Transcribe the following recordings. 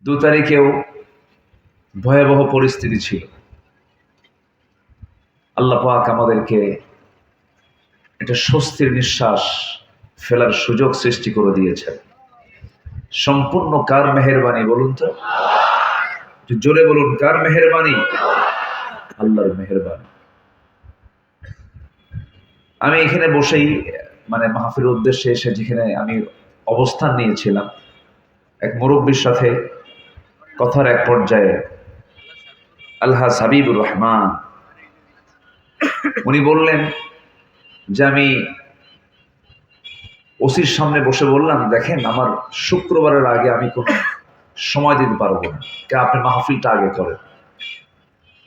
2 তারিখেও ভয়াবহ পরিস্থিতি ছিল। আল্লাহ পাক আমাদেরকে একটা স্বস্তির নিঃশ্বাস ফেলার সুযোগ সৃষ্টি করে দিয়েছেন। সম্পূর্ণ কার মেহেরবানি বলুন তো? একটু জোরে বলুন, কার মেহেরবানি? আল্লাহর মেহেরবানি। আমি এখানে বসেই মাহফিলের উদ্দেশ্যে এসে যেখানে আমি অবস্থান নিয়েছিলাম, এক মুরব্বীর সাথে কথার এক পর্যায়ে আলহাজ হাবিবুর রহমান উনি বললেন যে আমি ওসির সামনে বসে বললাম, দেখেন আমার শুক্রবারের আগে আমি কোনো সময় দিতে পারবো না, কে আপনি মাহফিলটা আগে করেন।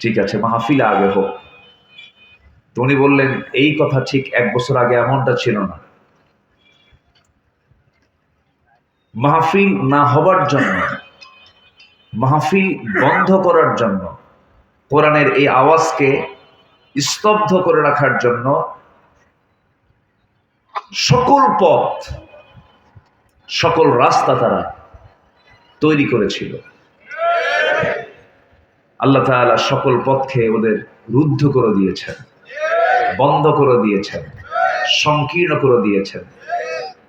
ঠিক আছে, মাহফিল আগে হোক। তো উনি বললেন, এই কথা ঠিক 1 বছর আগে এমনটা ছিল না। মাহফিল না হবার জন্য, মাহফিল বন্ধ করার জন্য, কোরআনের এই আওয়াজকে স্তব্ধ করে রাখার জন্য সকল পথ, সকল রাস্তা তারা তৈরি করেছিল। আল্লাহ তাআলা সকল পথকে ওদের রুদ্ধ করে দিয়েছেন, বন্ধ করে দিয়েছেন, সংকীর্ণ করে দিয়েছেন।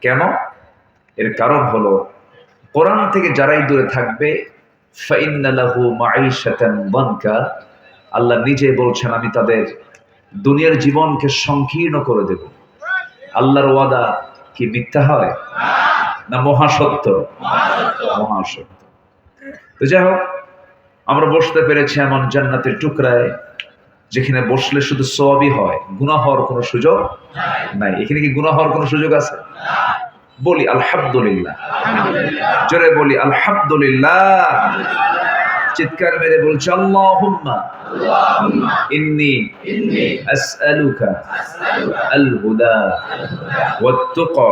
কেন? এর কারণ হলো, কোরআন থেকে যারাই দূরে থাকবে ফাইন্না লাহু মাঈশাতান দানকা, আল্লাহ নিজে বলছেন আমি তাদের দুনিয়ার জীবনকে সংকীর্ণ করে দেব। আল্লাহর ওয়াদা কি মিথ্যা হয়? না মহাসত্য? মহাসত্য। তো যাই হোক, আমরা বসতে পেরেছি এমন জান্নাতের টুকরায় যেখানে বসলে শুধু সওয়াবই হয়, গুনাহ হওয়ার কোনো সুযোগ নাই। এখানে কি গুনাহ হওয়ার কোনো সুযোগ আছে? বলি আলহামদুলিল্লাহ, জোরে বলি আলহামদুলিল্লাহ, চিৎকার মেরে বলছি আল্লাহুম্মা ইন্নী আসআলুকা আল হুদা ওয়াত তুকা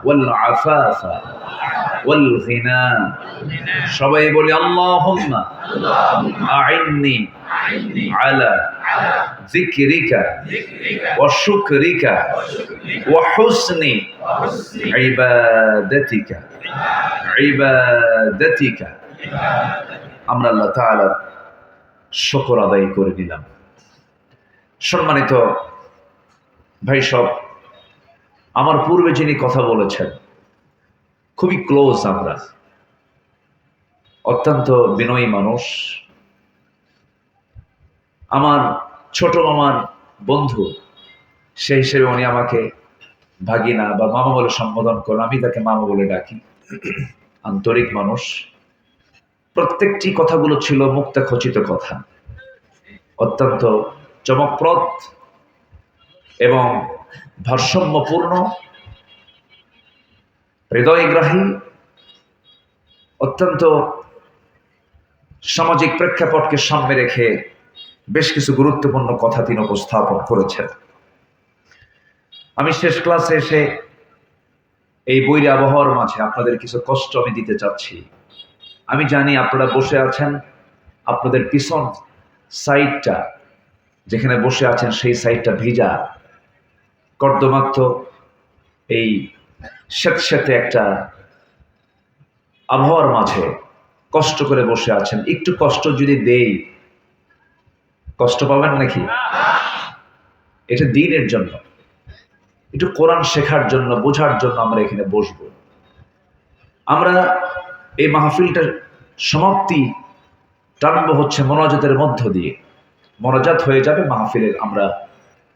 ওয়াল আফাফা ওয়াল গিনা। সবাই বলি আল্লাহুম্মা আইন্নি আলা যিকরিকা ওয়া শুকরিকা ওয়া হুসনি ইবাদাতিকা। আমরা আল্লাহ তাআলার শুকর আদায় করে দিলাম। সম্মানিত ভাই সব, আমার পূর্বে যিনি কথা বলেছেন খুবই ক্লোজ, আমরা অত্যন্ত বিনয়ী মানুষ, আমার ছোট মামার বন্ধু, সেই হিসেবে উনি আমাকে ভাগিনা বা মামা বলে সম্বোধন করেন, আমি তাকে মামা বলে ডাকি। আন্তরিক মানুষ। প্রত্যেকটি কথাগুলো ছিল মুক্তাখচিত কথা, অত্যন্ত চমকপ্রদ এবং ভারসাম্যপূর্ণ, হৃদয়গ্রাহী, অত্যন্ত সামাজিক প্রেক্ষাপটকে সামনে রেখে বেশ কিছু গুরুত্বপূর্ণ কথা তিনি উপস্থাপন করেছেন। আমি শেষ ক্লাসে এসে এই বৈরী আবহাওয়ার মাঝে আপনাদের কিছু কষ্ট আমি দিতে চাচ্ছি। আমি জানি আপনারা বসে আছেন, আপনাদের পিছন সাইডটা যেখানে বসে আছেন সেই সাইডটা ভিজা, কর্দমাক্ত এই স্যাঁতস্যাঁতে একটা আবহাওয়ার মাঝে কষ্ট করে বসে আছেন। একটু কষ্ট যদি দেই, কষ্ট পাবেন নাকি? এটা দ্বীনের জন্য, একটু কোরআন শেখার জন্য, বোঝার জন্য আমরা এখানে বসবো। আমরা এই মাহফিলটার সমাপ্তি টানবো হচ্ছে মোনাজাতের মধ্য দিয়ে। মোনাজাত হয়ে যাবে, মাহফিলের আমরা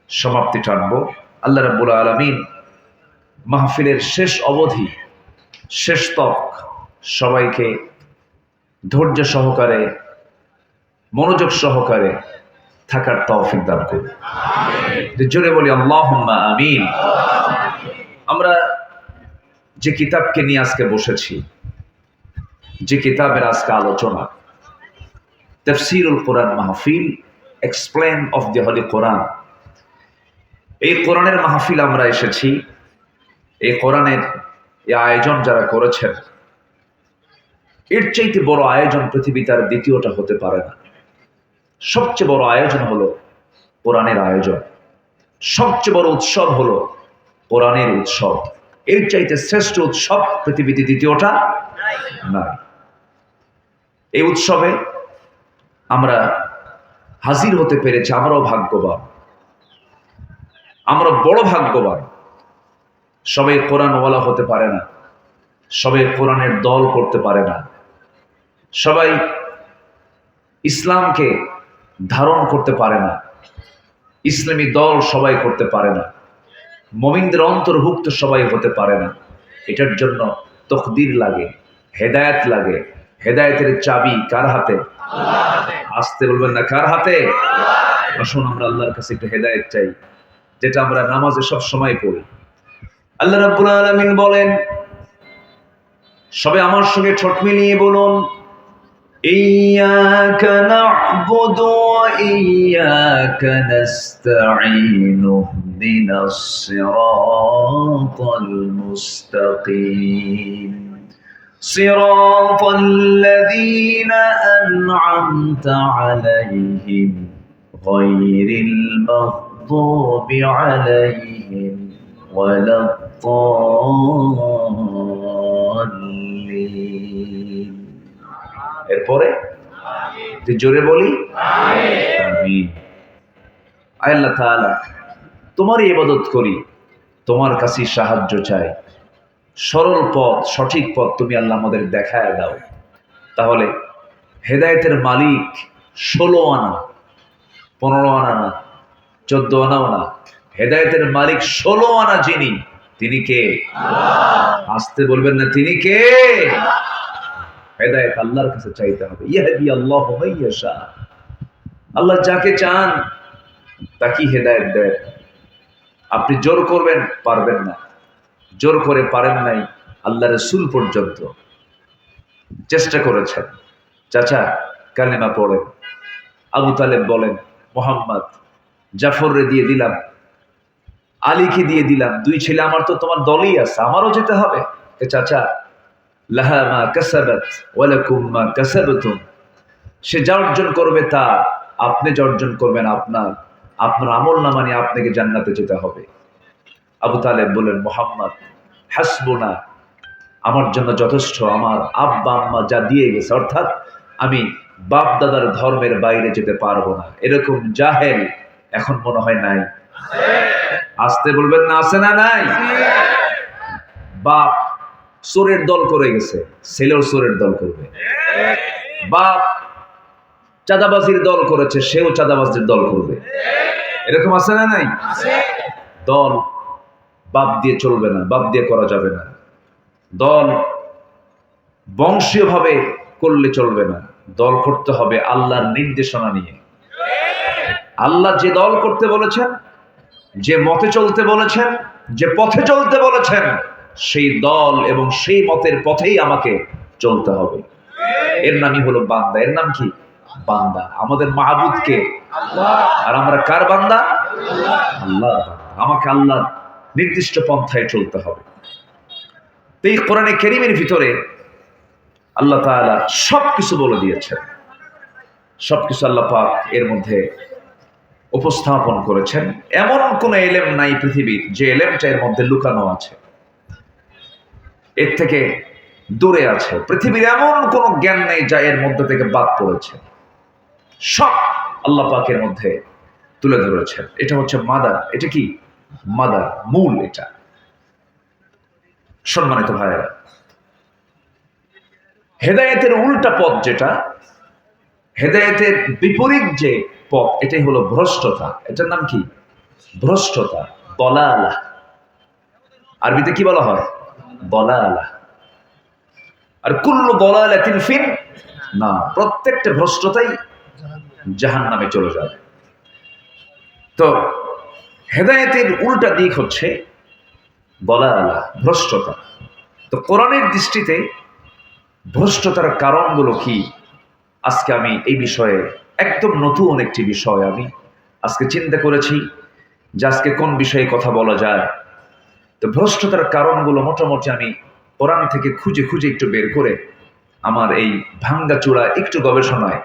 সমাপ্তি টানবো। আল্লাহ রাব্বুল আলামিন মাহফিলের শেষ অবধি, শেষ তক সবাইকে ধৈর্য সহকারে, মনোযোগ সহকারে থাকার তৌফিক দান করুন। জোরে বলি আল্লাহুম্মা আমিন। আমরা যে কিতাবকে নিয়ে আজকে বসেছি, যে কিতাবের আজকে আলোচনা, তাফসীরুল কোরআন মাহফিল, এক্সপ্লেন অফ দি হলি কোরআন। এই কোরআনের মাহফিল আমরা এসেছি। এই কোরআনের এই আয়োজন যারা করেছেন, এর চাইতে বড় আয়োজন পৃথিবীতে আর দ্বিতীয়টা হতে পারে না। সবচেয়ে বড় আয়োজন হলো কোরআনের আয়োজন, সবচেয়ে বড় উৎসব হলো কোরআনের উৎসব। এর চাইতে শ্রেষ্ঠ উৎসব পৃথিবীতে দ্বিতীয়টা নাই। এই উৎসবে আমরা হাজির হতে পেরেছি, আমরাও ভাগ্যবান, আমরা বড় ভাগ্যবান। সবাই কোরআনওয়ালা হতে পারে না, সবাই কোরআনের দল করতে পারে না, সবাই ইসলামকে ধারণ করতে পারে না, ইসলামী দল সবাই করতে পারে না, মুমিনদের অন্তর্ভুক্ত সবাই হতে পারে না। এটার জন্য তকদির লাগে, হেদায়েত লাগে। হেদায়েতের চাবি কার হাতে? আসতে বলবেন না, কার হাতে? আসুন আমরা আল্লাহর কাছে একটু হেদায়েত চাই, যেটা আমরা নামাজে সব সময় পড়ি। আল্লাহ রাব্বুল আলামিন বলেন, সবাই আমার সঙ্গে ঠোঁট মিলিয়ে বলুন, ইয়্যাকা না'বুদু ওয়া ইয়্যাকা নাস্তাঈন ইহদিনাস সিরাতাল মুস্তাকিম সিরাতাল লাযীনা আন'আমতা আলাইহিম গায়রিল মাগদুবি আলাইহিম ওয়ালাদ-দাল্লিন। এরপরে তুই জোরে বলি আমিন। আল্লাহ তাআলা, তোমারই ইবাদত করি, তোমার কাছে সাহায্য চাই, সরল পথ, সঠিক পথ তুমি আল্লাহ আমাদের দেখায় দাও। তাহলে হেদায়েতের মালিক 16 আনা, 15 আনা না, 14 আনাও না, হেদায়েতের মালিক 16 আনা যিনি, তিনি কে? আসতে বলবেন না, তিনি কে? হেদায়েত আল্লাহর কাছে চাইতে হবে। ইয়াহদি আল্লাহু মান ইয়াশা, আল্লাহ যাকে চান তাকে হেদায়েত দেন। আপনি জোর করবেন, পারবেন না, জোর করে পারেন নাই। আল্লাহ রাসূল পর্যন্ত চেষ্টা করেছেন, চাচা কালেমা পড়েন, আবু তালেব বলেন মুহাম্মদ, জাফররে দিয়ে দিলাম, আলীকে দিয়ে দিলাম, 2 ছেলে আমার, তো তোমার দলই আছে, আমারও যেতে হবে। চাচা, লাহা মা কাসাবাত ওয়া লাকুম মা কাসাবতুম, সে যা অর্জন করবে তা, আপনি যা অর্জন করবেন আপনার, আপনার আমলনামা নিয়ে আপনাকে জান্নাতে যেতে হবে। আবু তালেব বলেন, মুহাম্মদ হাসবুনা, আমার জন্য যথেষ্ট, আমার আব্বা আম্মা যা দিয়ে গেছে, অর্থাৎ আমি বাপ দাদার ধর্মের বাইরে যেতে পারবো না। এরকম জাহেল এখন মনে হয় নাই? আসতে বলবেন না, আছে না নাই? বাপ চোরের দল করে গেছে, ছেলেও চোরের দল করবে। বাপ চাঁদাবাজির দল করেছে, সেও চাঁদাবাজির দল করবে। এরকম আছে না নাই? দল বাপ দিয়ে চলবে না, বাপ দিয়ে করা যাবে না। দল বংশীয় ভাবে করলে চলবে না, দল করতে হবে আল্লাহর নির্দেশনা নিয়ে। আল্লাহ যে দল করতে বলেছেন, যে মতে চলতে বলেছেন, যে পথে চলতে বলেছেন, সেই দল এবং সেই মতের পথেই আমাকে চলতে হবে। এর নামই হলো বান্দা। এর নাম কি? বান্দা। আমাদের মাহবুদকে আর আমরা কার বান্দা? আল্লাহ। আমাকে আল্লাহর নির্দিষ্ট পন্থায় চলতে হবে। এই কোরআনে কারীমের ভিতরে আল্লাহ তাআলা সবকিছু বলে দিয়েছেন, সবকিছু আল্লাহ পাক এর মধ্যে উপস্থাপন করেছেন। এমন কোন ইলম নাই পৃথিবীর যে ইলমটা এর মধ্যে লুকানো আছে, এর থেকে দূরে আছে। পৃথিবীর এমন কোন জ্ঞান নেই যা এর মধ্যে থেকে বাদ পড়েছে। সব আল্লাহ পাকের মধ্যে তুলে ধরেছেন। এটা হচ্ছে মাদার। এটা কি? মাদার, মূল। এটা সম্মানিত ভাইয়েরা, হেদায়েতের উল্টা পথ যেটা, হেদায়েতের বিপরীত যে পথ, এটাই হলো ভ্রষ্টতা। এটার নাম কি? ভ্রষ্টতা, দলালা। আরবিতে কি বলা হয়? দলালা। আর কুল্লু দলালাতিন ফিন না, প্রত্যেকটা ভ্রষ্টতাই জাহান্নামে চলে যাবে। তো হেদায়েতের উল্টা দিক হচ্ছে দলালা, ভ্রষ্টতা। তো কোরআনের দৃষ্টিতে ভ্রষ্টতার কারণগুলো কি, আজকে আমি এই বিষয়ে একদম নতুন একটি বিষয় আমি আজকে চিন্তা করেছি যে আজকে কোন বিষয়ে কথা বলা যায়। তো ভ্রষ্টতার কারণগুলো মোটামুটি আমি কোরআন থেকে খুঁজে খুঁজে একটু বের করে আমার এই ভাঙ্গাচূড়া একটু গবেষণায়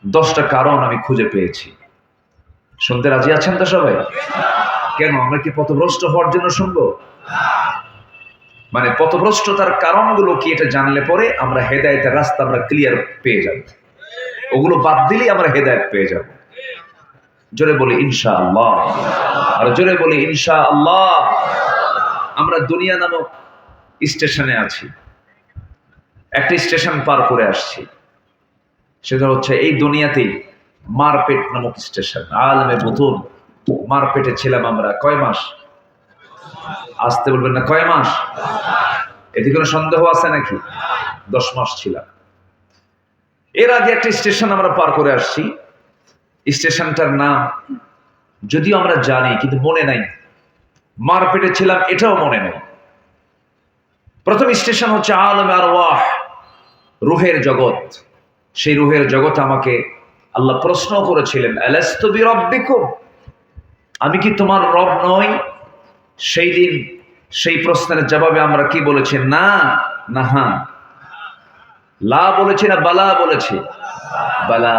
10টা কারণ আমি খুঁজে পেয়েছি। শুনতে রাজি আছেন তো সবাই? কেন, আমরা কি পথভ্রষ্ট হওয়ার জন্য শুনবো? মানে পথভ্রষ্টতার কারণগুলো কি এটা জানলে পরে আমরা হেদায়েতের রাস্তা আমরা ক্লিয়ার পেয়ে যাব, ওগুলো বাদ দিলেই আমরা হেদায়েত পেয়ে যাব। জোরে বলি ইনশাআল্লাহ, আর জোরে বলি ইনশাআল্লাহ। আমরা দুনিয়া নামক স্টেশনে আছি, একটা স্টেশন পার করে আসছি, সেটা হচ্ছে এই দুনিয়াতেই মারপেট নামক স্টেশন। আলমে বুতুন, মারপেটে ছিলাম আমরা কয় মাস? আসতে বলবেন না, কয় মাস? এতে কোনো সন্দেহ আছে নাকি? 10 মাস ছিলাম। এর আগে একটা স্টেশন আমরা পার করে আসছি, স্টেশনটার নাম যদিও আমরা জানি কিন্তু মনে নাই। মারপেটে ছিলাম এটাও মনে নেই। প্রথম স্টেশন হচ্ছে আলমে আরওয়াহ, রুহের জগৎ। সেই রুহের জগৎ আমাকে আল্লাহ প্রশ্ন করেছিলেন, আলাস্তু বিরাব্বিকুম, আমি কি তোমার রব নই? সেই দিন সেই প্রশ্নের জবাবে আমরা কি বলেছি? না না, হ্যাঁ। লা বলেছি না বালা বলেছি? বালা।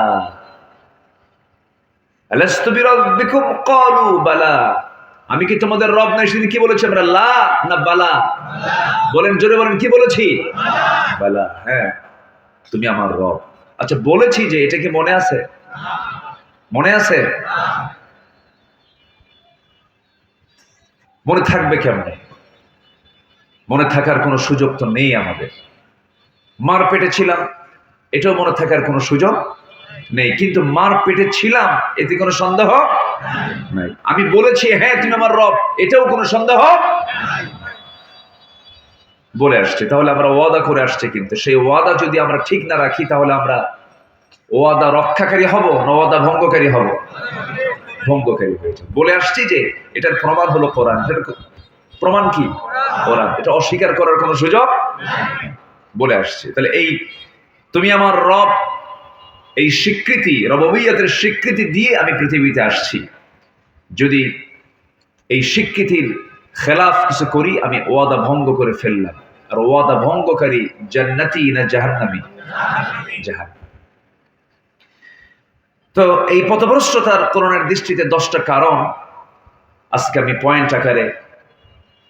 আলাস্তু বিরাব্বিকুম ক্বালু বালা, আমি কি তোমাদের রব নই? সেদিন কি বলেছি আমরা? লা না বালা? বলেন, জোরে বলেন, কি বলেছি? বালা। হ্যাঁ, তুমি আমার রব। আচ্ছা, বলেছি যে, এটা কি মনে আছে? মনে আছে? মনে থাকবে কেমনে? মনে থাকার কোনো সুযোগ তো নেই আমাদের। মার পেটে ছিলাম, এটাও মনে থাকার কোনো সুযোগ নেই। কিন্তু মার পেটে ছিলাম, এতে কোনো সন্দেহ নাই। আমি বলেছি হ্যাঁ তুমি আমার রব, এটাও কোনো সন্দেহ বলে আসছে। তাহলে আমরা ওয়াদা করে আসছে, কিন্তু সেই ওয়াদা যদি আমরা ঠিক না রাখি তাহলে আমরা ওয়াদা রক্ষাকারী হব না ওয়াদা ভঙ্গকারী হব? ভঙ্গকারী হয়েছে। বলে আসছি যে এটার প্রমাণ হলো কোরআন। এটার প্রমাণ কি? কোরআন। এটা অস্বীকার করার কোনো সুযোগ বলে আসছে। তাহলে এই তুমি আমার রব, এই স্বীকৃতি, রববিয়তের স্বীকৃতি দিয়ে আমি পৃথিবীতে আসছি। যদি এই স্বীকৃতির খেলাফ কিছু করি, আমি ওয়াদা ভঙ্গ করে ফেললাম। আর ওয়াদা ভঙ্গকারী জান্নাতি না জাহান্নামী? জাহান্নামী। তো এই পথভ্রষ্টতার কোরআনের দৃষ্টিতে 10টা কারণ আজকে আমি পয়েন্ট আকারে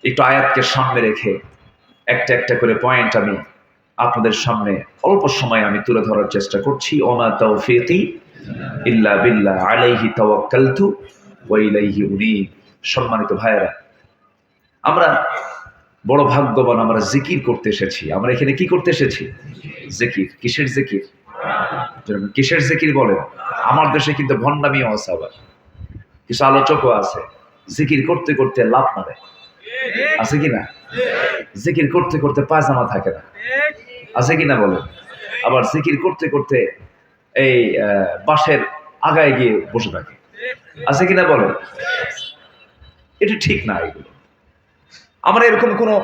একটু আয়াতকে সামনে রেখে একটা একটা করে পয়েন্ট আমি আপনাদের সামনে অল্প সময় আমি তুলে ধরার চেষ্টা করছি। ওমা তাওফীকি ইল্লা বিল্লাহ আলাইহি তাওয়াক্কালতু ওয়া ইলাইহি উনীব। সম্মানিত ভাইয়েরা, আমরা বড় ভাগ্যবান, আমরা জিকির করতে এসেছি। আমরা এখানে কি করতে এসেছি? জিকির। কিসের জিকির? কিসের জিকির বলেন? আমার দেশে কিন্তু ভণ্ডামিও আছে, আবার কিছু আলোচকও আছে জিকির করতে করতে লাভ মারে, আছে কিনা? জিকির করতে করতে পায়জামা থাকে না, আছে কিনা বলেন? আবার জিকির করতে করতে এই বাঁশের আগায় গিয়ে বসে থাকে, আছে কিনা বলেন? এটা ঠিক না। এগুলো আমরা এরকম কোনো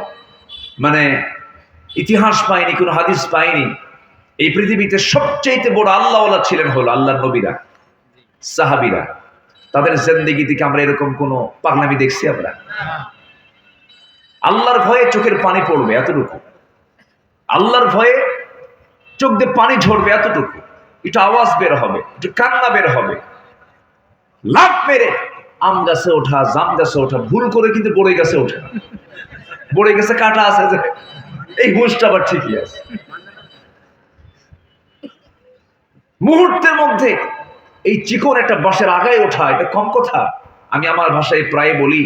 মানে ইতিহাস পাইনি, কোনো হাদিস পাইনি। এই পৃথিবীতে সবচেয়ে বড় আল্লাহওয়ালা ছিলেন হলো আল্লাহর নবীরা, সাহাবীরা। তাদের জিন্দেগি থেকে আমরা এরকম কোন পাগলামি দেখছি? আমরা আল্লাহর ভয়ে চোখের পানি পড়বে এতটুকু, আল্লাহর ভয়ে চোখ দিয়ে পানি ঝরবে এতটুকু, একটু আওয়াজ বের হবে, একটু কান্না বের হবে, লাফ মেরে আম গাছে ওঠা, জাম গাছে ওঠা, ভুল করে কিন্তু বড়ই গাছে ওঠে না। বড়ই গাছে কাটা আছে যে, এই হুঁশটা আবার ঠিকই আছে। মুহূর্তের মধ্যে এই চিকন একটা বাঁশের আগায় ওঠা, এটা কম কথা। আমি আমার ভাষায় প্রায় বলি,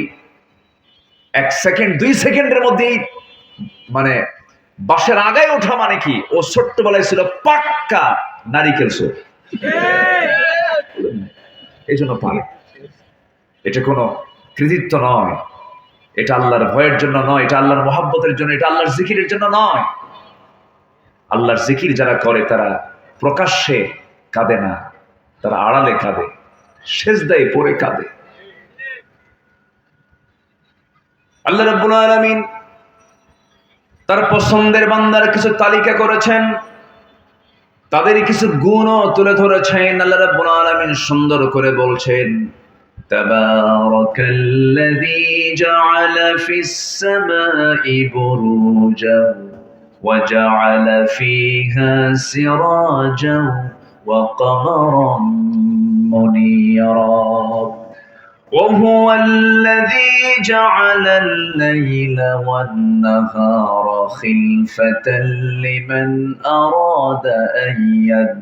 1 সেকেন্ড 2 সেকেন্ডের মধ্যেই মানে বাঁশের আগায় ওঠা মানে কি, ও ছোট্টবেলায় ছিল পাক্কা নারিকেল চোর, এই জন্য পারে। এটা কোনো কৃতিত্ব নয়, এটা আল্লাহর ভয়ের জন্য নয়, এটা আল্লাহর মহাব্বতের জন্য, এটা আল্লাহর জিকিরের জন্য নয়। আল্লাহর জিকির যারা করে তারা প্রকাশ্যে কাঁদে না, তারা আড়ালে কাঁদে, সেজদায় পড়ে কাঁদে। আল্লাহ রাব্বুল আলামিন তার পছন্দের বান্দার কিছু তালিকা করেছেন, তাদেরই কিছু গুণও তুলে ধরেছেন। আল্লাহ রাব্বুল আলামিন সুন্দর করে বলছেন, তাবারাকাল্লাযী জাআলা ফিস সামাই বুরুজান ওয়া জাআলা ফীহা সিরাজান ওয়া কমারান মুনীরা وهو الذي جعل الليل والنهار خلفة لمن أراد أن يذكر